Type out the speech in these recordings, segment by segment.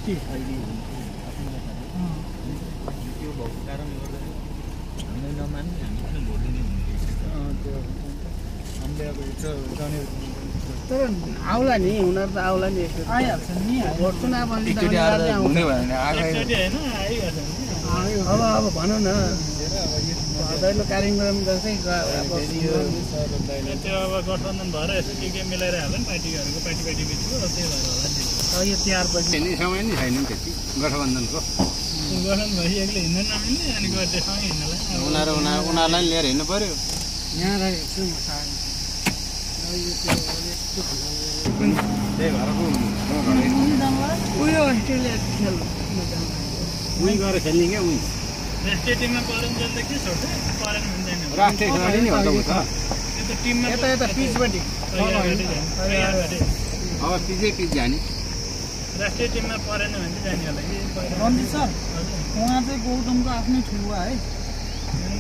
त्यो भएको कारणले गर्दा हामीले नमान्ने हामी पनि भोट दिने हुने हामीले अब जाने तर आउला नि उनीहरू त आउला नि आइहाल्छ नि भोट चुनाव हुने भयो भने अब भनौँ न दैलो कार्यक्रम जस्तै त्यो अब गठबन्धन भएर यसो के मिलाएर हाल्छ नि पार्टीहरूको पार्टी बिचको त्यही भएर होला यो तिहार पछि समय नै छैन नि त्यति गठबन्धनको गठन भए एक्लै हिँड्न नमिल्ने अनि गएर सँगै हिँड्नलाई उनीहरूलाई लिएर हिँड्नु पर्यो यहाँ राखेको छु म त्यही भएर उयो अस्ट्रेलिया खेल उही गएर खेल्ने क्या उही राष्ट्रिय टिममा परेन जसले के छोड्छ परेन हुँदैन राष्ट्रिय खेलाडी नि हो त त्यो त टिममा यता पिचपट्टि अब पिच जाने राष्ट्रिय टिममा परेन भने चाहिँ जाने होला कि रन्जित सर उहाँ चाहिँ गौतमको आफ्नै ठुवा है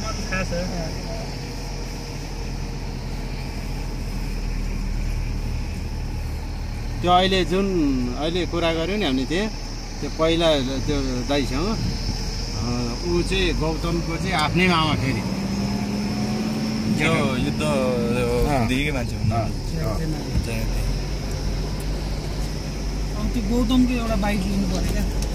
मलाई थाहा छ त्यो अहिले कुरा गऱ्यो नि हामीले त्यो पहिला त्यो दाइसँग ऊ चाहिँ गौतमको चाहिँ आफ्नै मामा फेरि त्यो युद्ध देखेकै मान्छे त्यो गौतमको एउटा बाइक लिनु पर्यो क्या